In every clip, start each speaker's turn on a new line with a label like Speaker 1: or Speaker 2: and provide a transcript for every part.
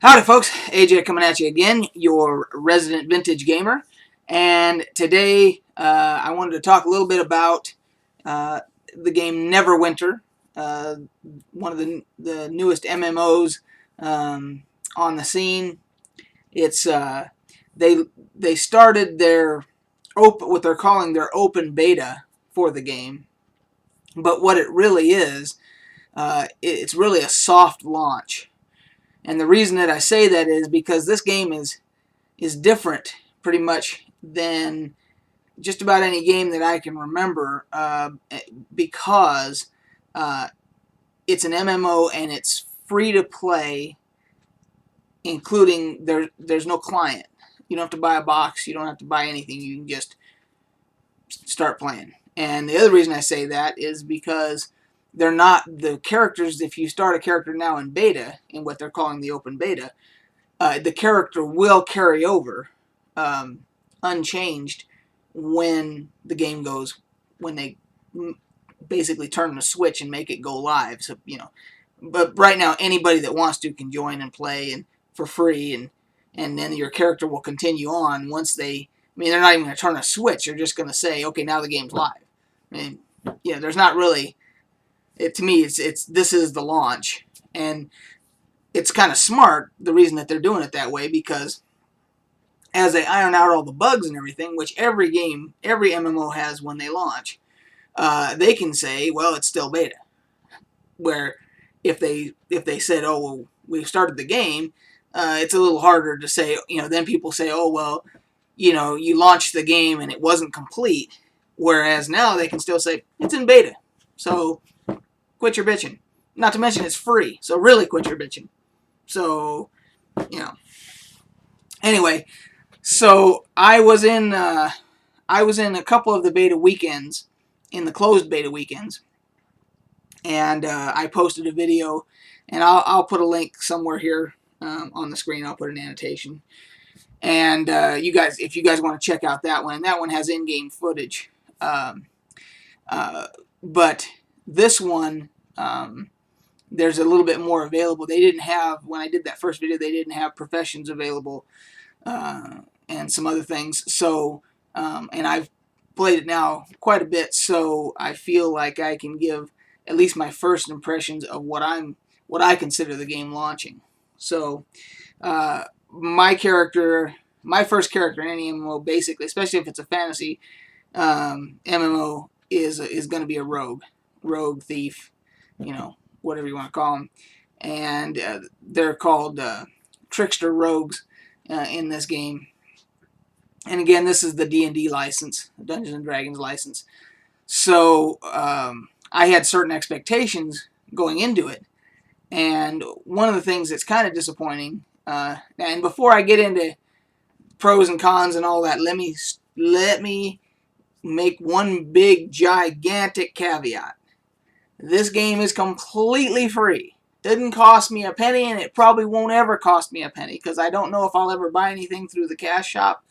Speaker 1: Howdy folks, AJ coming at you again, your resident vintage gamer, and today I wanted to talk a little bit about the game Neverwinter, one of the newest MMOs on the scene. It's they started their what they're calling their open beta for the game, but what it really is, it's really a soft launch. And the reason that I say that is because this game is different pretty much than just about any game that I can remember, because it's an MMO and it's free to play, including there's no client. You don't have to buy a box. You don't have to buy anything. You can just start playing. And the other reason I say that is because they're not the characters. If you start a character now in beta, in what they're calling the open beta, the character will carry over unchanged when the game goes, when they basically turn the switch and make it go live. So, but right now anybody that wants to can join and play and for free, and then your character will continue on once they. They're not even going to turn a switch. They're just going to say, okay, now the game's live. There's not really. To me, it's this is the launch, and it's kind of smart, the reason that they're doing it that way, because as they iron out all the bugs and everything, which every MMO has when they launch, they can say, well, it's still beta. Where if they said, oh, well, we've started the game, it's a little harder to say. Then people say, oh, well, you launched the game and it wasn't complete. Whereas now they can still say it's in beta, so quit your bitching. Not to mention it's free, so really quit your bitching. So, Anyway, so I was in a couple of the beta weekends, in the closed beta weekends, and I posted a video, and I'll put a link somewhere here on the screen. I'll put an annotation, and if you guys want to check out that one, and that one has in-game footage, but this one. There's a little bit more available. They didn't have, when I did that first video, they didn't have professions available and some other things. So, and I've played it now quite a bit, so I feel like I can give at least my first impressions of what I consider the game launching. So, my first character in any MMO, basically, especially if it's a fantasy MMO, is going to be a rogue thief, whatever you want to call them, and they're called trickster rogues in this game. And again, this is the D&D license, Dungeons and Dragons license. So I had certain expectations going into it, and one of the things that's kind of disappointing. And before I get into pros and cons and all that, let me make one big gigantic caveat. This game is completely free. Didn't cost me a penny, and it probably won't ever cost me a penny, because I don't know if I'll ever buy anything through the cash shop.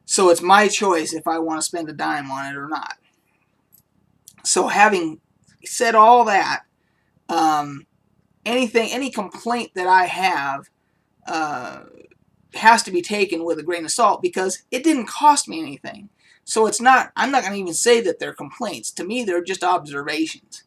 Speaker 1: So it's my choice if I want to spend a dime on it or not. So having said all that, any complaint that I have has to be taken with a grain of salt, because it didn't cost me anything. So I'm not going to even say that they're complaints. To me, they're just observations.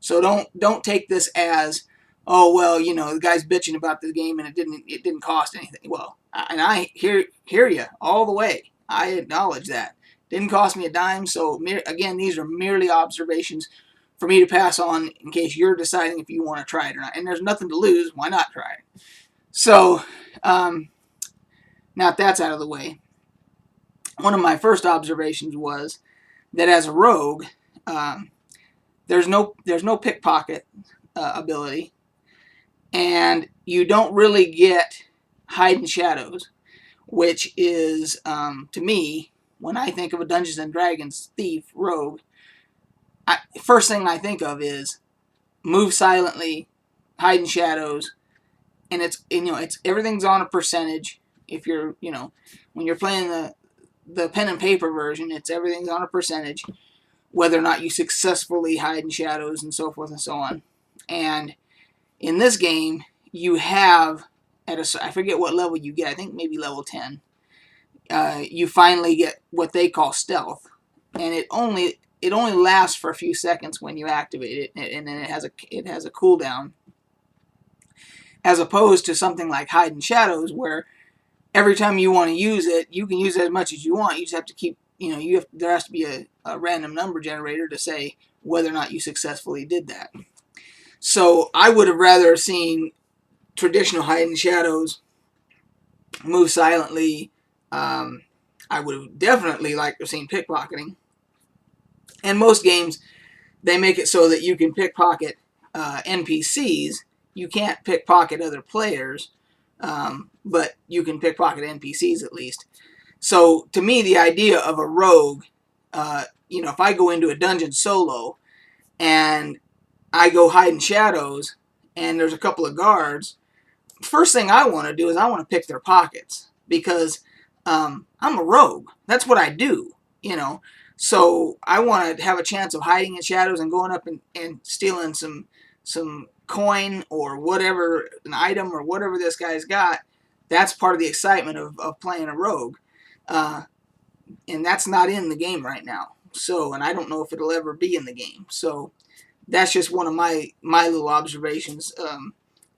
Speaker 1: So don't take this as, oh, well, the guy's bitching about the game and it didn't cost anything. Well, and I hear you all the way. I acknowledge that. Didn't cost me a dime. So again, these are merely observations for me to pass on in case you're deciding if you want to try it or not. And there's nothing to lose. Why not try it? So now that that's out of the way, one of my first observations was that as a rogue, there's no pickpocket ability, and you don't really get hide and shadows, which is, to me, when I think of a Dungeons and Dragons thief rogue, first thing I think of is move silently, hide in shadows, and it's everything's on a percentage. If you're when you're playing the pen and paper version, everything's on a percentage, whether or not you successfully hide in shadows and so forth and so on. And in this game, you have I forget what level you get. I think maybe level 10. You finally get what they call stealth, and it only lasts for a few seconds when you activate it, and then it has a cooldown. As opposed to something like hide and shadows, where every time you want to use it, you can use it as much as you want. You just have to keep, there has to be a random number generator to say whether or not you successfully did that. So I would have rather seen traditional hide and shadows, move silently. I would have definitely liked to have seen pickpocketing. And most games, they make it so that you can pickpocket NPCs. You can't pickpocket other players, but you can pickpocket NPCs at least. So to me, the idea of a rogue, if I go into a dungeon solo and I go hide in shadows and there's a couple of guards, first thing I want to do is I want to pick their pockets, because I'm a rogue. That's what I do, So I want to have a chance of hiding in shadows and going up and stealing some coin or whatever, an item or whatever this guy's got. That's part of the excitement of playing a rogue. And that's not in the game right now. So, and I don't know if it'll ever be in the game. So that's just one of my little observations.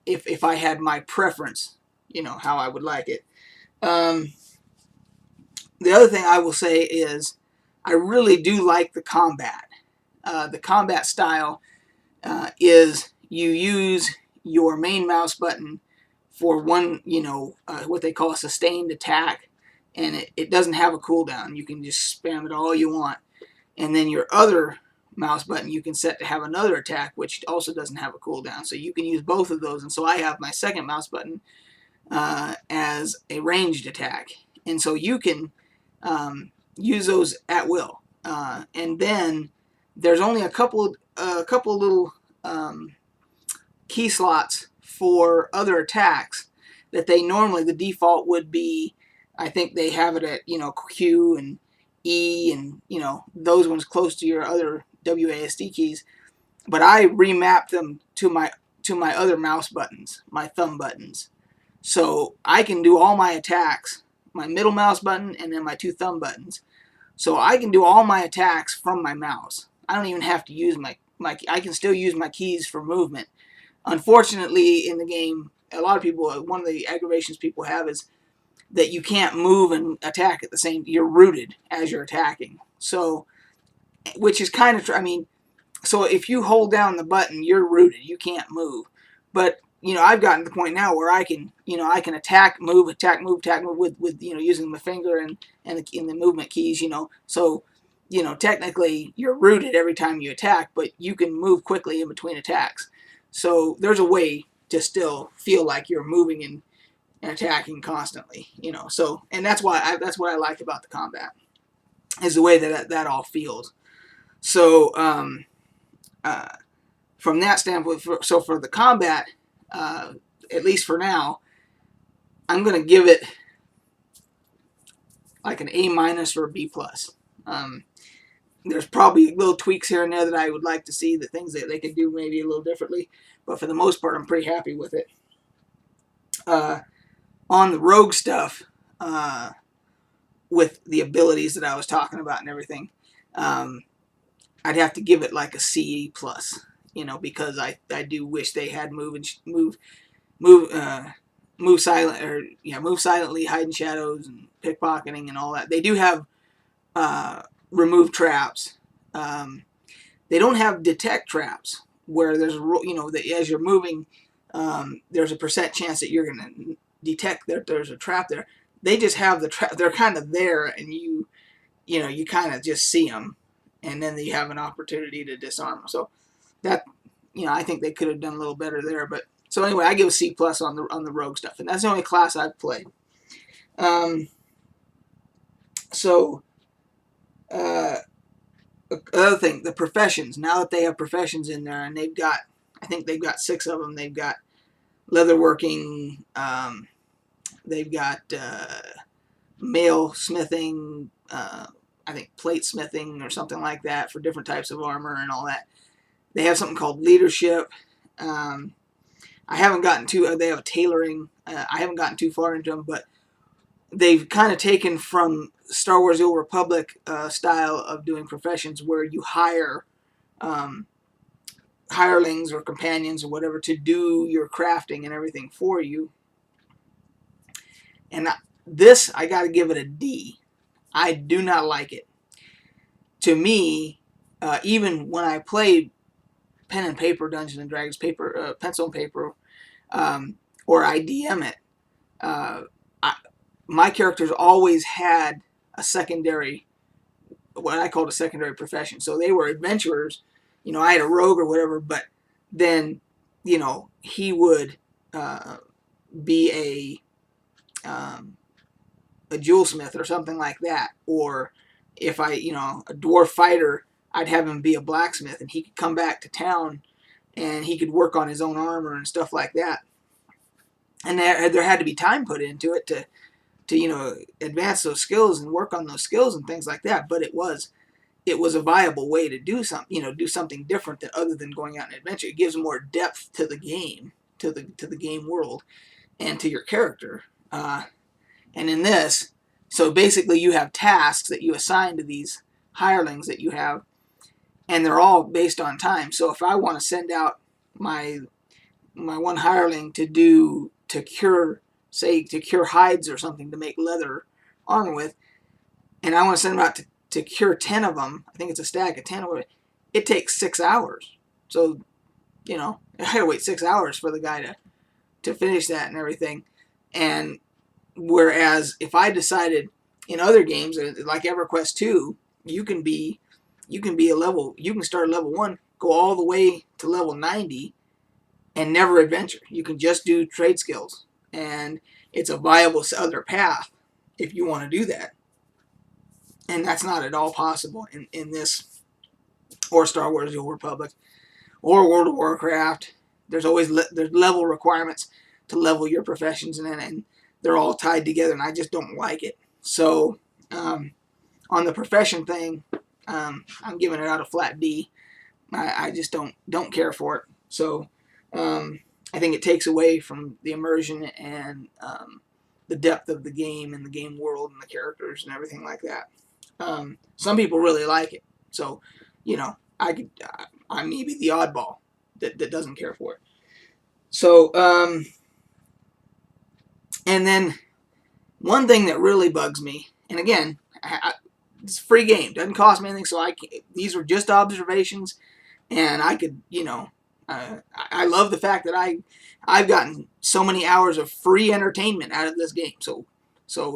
Speaker 1: If I had my preference, how I would like it. The other thing I will say is I really do like the combat. The combat style is you use your main mouse button for one, what they call a sustained attack, and it doesn't have a cooldown. You can just spam it all you want. And then your other mouse button you can set to have another attack, which also doesn't have a cooldown. So you can use both of those. And so I have my second mouse button as a ranged attack. And so you can use those at will. And then there's only a couple little key slots for other attacks that the default would be, I think they have it at, Q and E and, those ones close to your other WASD keys. But I remapped them to my other mouse buttons, my thumb buttons. So I can do all my attacks, my middle mouse button and then my two thumb buttons. So I can do all my attacks from my mouse. I don't even have to use I can still use my keys for movement. Unfortunately, in the game, a lot of people, one of the aggravations people have is that you can't move and attack at the same, you're rooted as you're attacking. So, which is kind of, so if you hold down the button, you're rooted, you can't move. But, I've gotten to the point now where I can attack, move with using my finger and the movement keys, So, technically you're rooted every time you attack, but you can move quickly in between attacks. So there's a way to still feel like you're moving and attacking constantly, So, and that's what I like about the combat, is the way that all feels. So, from that standpoint, for the combat, at least for now, I'm going to give it like an A- or a B+. There's probably little tweaks here and there that I would like to see, the things that they could do maybe a little differently, but for the most part, I'm pretty happy with it. On the rogue stuff, with the abilities that I was talking about and everything, I'd have to give it like a C+, because I do wish they had move silently, hide in shadows, and pickpocketing and all that. They do have remove traps. They don't have detect traps, where there's as you're moving, there's a percent chance that you're going to detect that there's a trap there. They just have the trap. They're kind of there, and you kind of just see them, and then you have an opportunity to disarm them. So that, I think they could have done a little better there. But so anyway, I give a C+ on the rogue stuff, and that's the only class I've played. Another thing, the professions. Now that they have professions in there, and I think they've got 6 of them. They've got leatherworking. They've got mail smithing. I think plate smithing or something like that for different types of armor and all that. They have something called leadership. I I haven't gotten too. They have a tailoring. I haven't gotten too far into them, but they've kind of taken from Star Wars: The Old Republic style of doing professions, where you hire um, hirelings or companions or whatever to do your crafting and everything for you. And this, I got to give it a D. I do not like it. To me, even when I play pen and paper Dungeons and Dragons, pencil and paper, or I DM it, uh, my characters always had a secondary, what I called a secondary profession. So they were adventurers. I had a rogue or whatever, but then, he would be a jewelsmith or something like that. Or if a dwarf fighter, I'd have him be a blacksmith, and he could come back to town and he could work on his own armor and stuff like that. And there had to be time put into it to advance those skills and work on those skills and things like that. But it was a viable way to do something different than other than going out on an adventure. It gives more depth to the game, to the game world, and to your character. And in this, so basically you have tasks that you assign to these hirelings that you have, and they're all based on time. So if I want to send out my one hireling to cure hides or something to make leather armor with, and I want to send them out to cure 10 of them, I think it's a stack of 10 of it takes 6 hours. So, I had to wait 6 hours for the guy to finish that and everything. And whereas if I decided in other games, like EverQuest 2, you can start at level 1, go all the way to level 90, and never adventure. You can just do trade skills. And it's a viable other path if you want to do that. And that's not at all possible in this, or Star Wars: The Old Republic, or World of Warcraft. There's there's level requirements to level your professions, and they're all tied together, and I just don't like it. So on the profession thing, I'm giving it out a flat D. I just don't care for it. So I think it takes away from the immersion and the depth of the game and the game world and the characters and everything like that. Some people really like it, so I may be the oddball that doesn't care for it. So and then one thing that really bugs me, and again, it's a free game, doesn't cost me anything, so these were just observations, and I could, I love the fact that I've gotten so many hours of free entertainment out of this game. So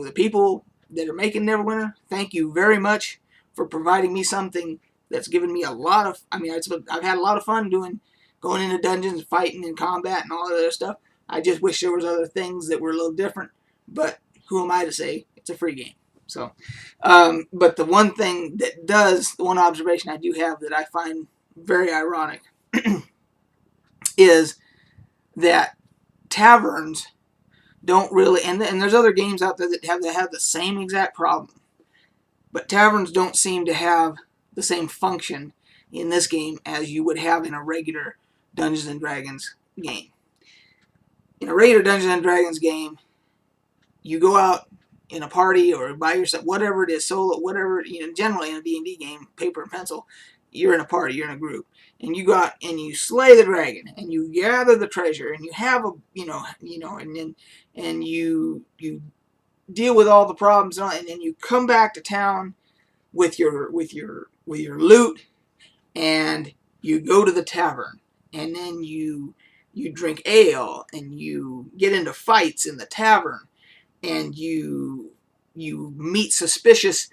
Speaker 1: the people that are making Neverwinter, thank you very much for providing me something that's given me a lot of. I've had a lot of fun going into dungeons, fighting and combat and all that other stuff. I just wish there was other things that were a little different, but who am I to say? It's a free game. So, but the one observation I do have that I find very ironic is that taverns don't really, and there's other games out there that have the same exact problem, but taverns don't seem to have the same function in this game as you would have in a regular Dungeons and Dragons game. In a regular Dungeons and Dragons game, you go out in a party or by yourself, whatever it is, solo, whatever, generally in a D&D game, paper and pencil, you're in a party, you're in a group, and you go out and you slay the dragon, and you gather the treasure, and you have and you deal with all the problems, and then you come back to town with your loot, and you go to the tavern, and then you drink ale, and you get into fights in the tavern, and you meet suspicious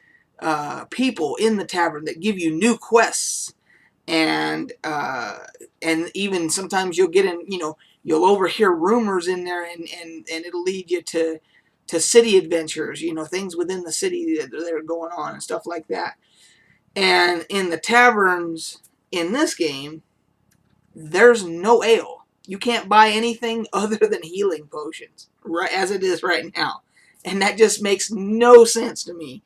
Speaker 1: people in the tavern that give you new quests, and even sometimes you'll get in, you'll overhear rumors in there, and it'll lead you to city adventures, things within the city that are going on and stuff like that. And in the taverns in this game, there's no ale. You can't buy anything other than healing potions, right, as it is right now. And that just makes no sense to me.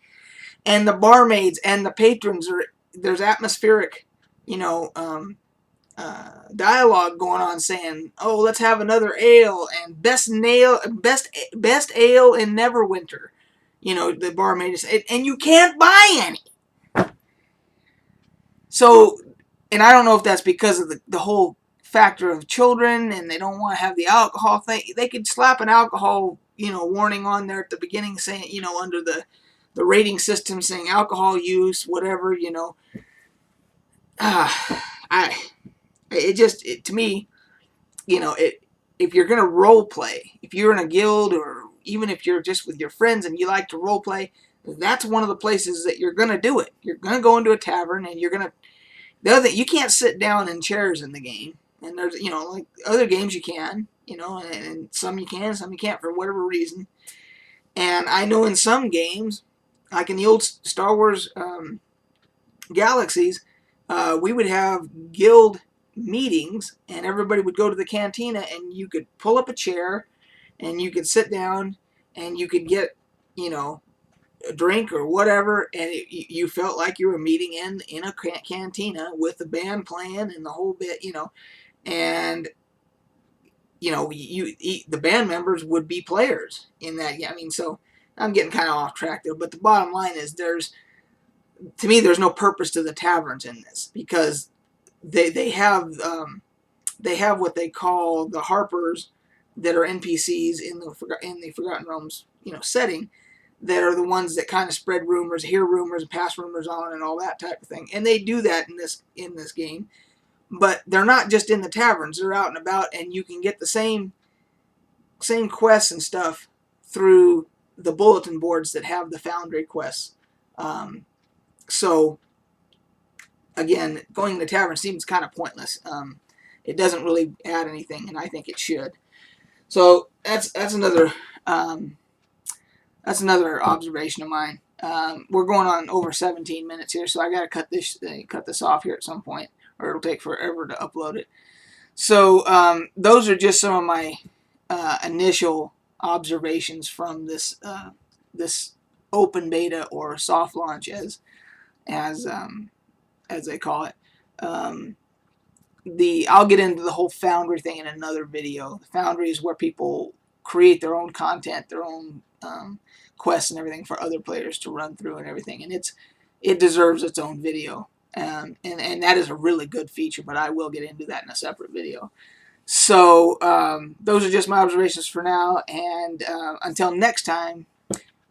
Speaker 1: And the barmaids and the patrons there's atmospheric, dialogue going on saying, "Oh, let's have another ale and best ale in Neverwinter." You know, the barmaid is, and you can't buy any. So, and I don't know if that's because of the whole factor of children and they don't want to have the alcohol thing. They could slap an alcohol, warning on there at the beginning saying, under the rating system saying alcohol use, whatever, I to me, if you're gonna role play, if you're in a guild or even if you're just with your friends and you like to role play, that's one of the places that you're gonna do it. You're gonna go into a tavern and you're gonna. The other thing, you can't sit down in chairs in the game, and there's like other games you can, and some you can, some you can't for whatever reason. And I know in some games, like in the old Star Wars Galaxies, we would have guild meetings, and everybody would go to the cantina, and you could pull up a chair, and you could sit down, and you could get, a drink or whatever, and you felt like you were meeting in a cantina with the band playing and the whole bit, and the band members would be players in that. Yeah, I mean, so I'm getting kind of off track there, but the bottom line is to me, there's no purpose to the taverns in this because they have what they call the harpers that are NPCs in the Forgotten Realms setting, that are the ones that kind of spread rumors, hear rumors, and pass rumors on, and all that type of thing. And they do that in this game, but they're not just in the taverns; they're out and about, and you can get the same quests and stuff through the bulletin boards that have the Foundry quests. So again, going to the tavern seems kind of pointless. It doesn't really add anything, and I think it should. So that's another observation of mine. We're going on over 17 minutes here, so I got to cut this off here at some point, or it'll take forever to upload it. So those are just some of my initial observations from this open beta or soft launch, as they call it. I'll get into the whole Foundry thing in another video. The Foundry is where people create their own content, their own quests and everything for other players to run through and everything, and it deserves its own video. And that is a really good feature, but I will get into that in a separate video. So those are just my observations for now, and until next time,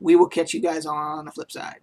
Speaker 1: we will catch you guys on the flip side.